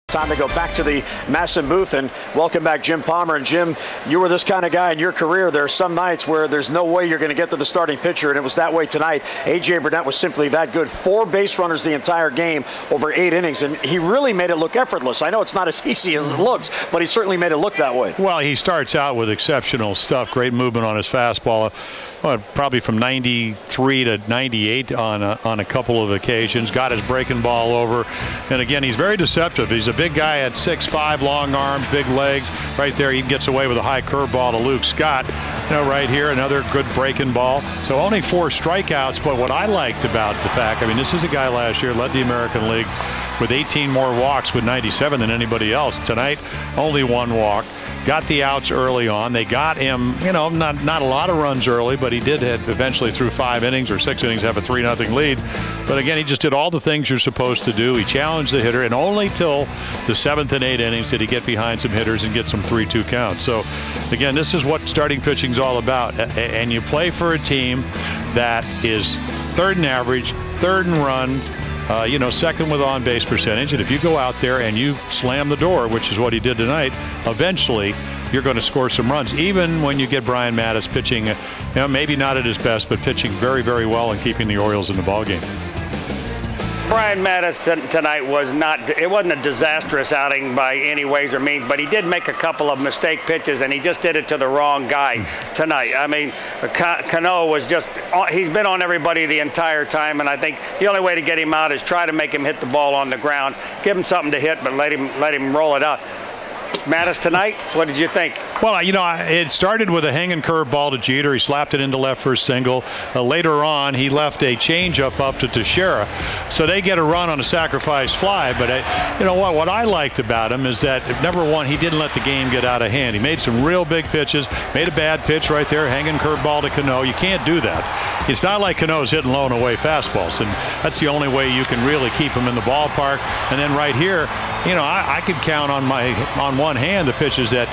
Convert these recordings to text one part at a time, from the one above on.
Time to go back to the Masson booth and welcome back Jim Palmer. And Jim, you were this kind of guy in your career. There are some nights where there's no way you're going to get to the starting pitcher, and it was that way tonight. A.J. Burnett was simply that good. 4 base runners the entire game over 8 innings, and he really made it look effortless. I know it's not as easy as it looks, but he certainly made it look that way. Well, he starts out with exceptional stuff. Great movement on his fastball. Probably from 93 to 98 on a couple of occasions. Got his breaking ball over. And again, he's very deceptive. He's a big guy at 6'5", long arms, big legs. Right there, he gets away with a high curveball to Luke Scott. Right here, another good breaking ball. So only 4 strikeouts, but what I liked about the fact, this is a guy last year led the American League with 18 more walks with 97 than anybody else. Tonight, only 1 walk. Got the outs early on. They got him, not a lot of runs early, but he did eventually through 5 innings or 6 innings have a 3-0 lead. But again, he just did all the things you're supposed to do. He challenged the hitter, and only till the 7th and 8th innings did he get behind some hitters and get some 3-2 counts. So again, this is what starting pitching is all about. And you play for a team that is 3rd in average, 3rd in runs, 2nd with on-base percentage. And if you go out there and you slam the door, which is what he did tonight, eventually you're going to score some runs, even when you get Brian Mattis pitching, maybe not at his best, but pitching very, very well and keeping the Orioles in the ballgame. Brian Mattis tonight wasn't a disastrous outing by any ways or means, but he did make a couple of mistake pitches, and he just did it to the wrong guy tonight. Cano was he's been on everybody the entire time, and I think the only way to get him out is try to make him hit the ball on the ground, give him something to hit, but let him roll it out. Mattis tonight, what did you think? Well, it started with a hanging curve ball to Jeter. He slapped it into left for a single. Later on, he left a changeup up to Teixeira. So they get a run on a sacrifice fly. But what I liked about him is that, number one, he didn't let the game get out of hand. He made some real big pitches, made a bad pitch right there, hanging curve ball to Cano. You can't do that. It's not like Cano's hitting low and away fastballs, and that's the only way you can really keep him in the ballpark. And then right here, I could count on one hand the pitches that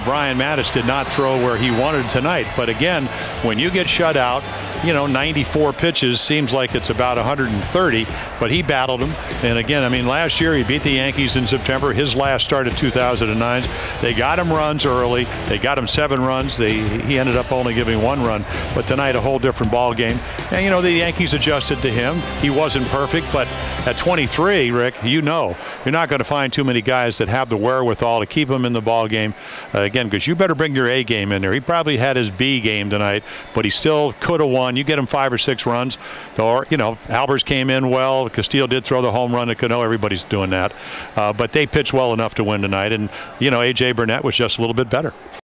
Brian Mattis did not throw where he wanted tonight. But again, when you get shut out, 94 pitches seems like it's about 130, but he battled them. And again, last year he beat the Yankees in September, his last start of 2009. They got him runs early. They got him 7 runs. He ended up only giving 1 run. But tonight, a whole different ball game. And the Yankees adjusted to him. He wasn't perfect, but at 23, Rick, you're not going to find too many guys that have the wherewithal to keep him in the ball game. Again, because you better bring your A game in there. He probably had his B game tonight, but he still could have won. You get him 5 or 6 runs. Or, Albers came in well. Castillo did throw the home run to Cano. Everybody's doing that. But they pitched well enough to win tonight. And, A.J. Burnett was just a little bit better.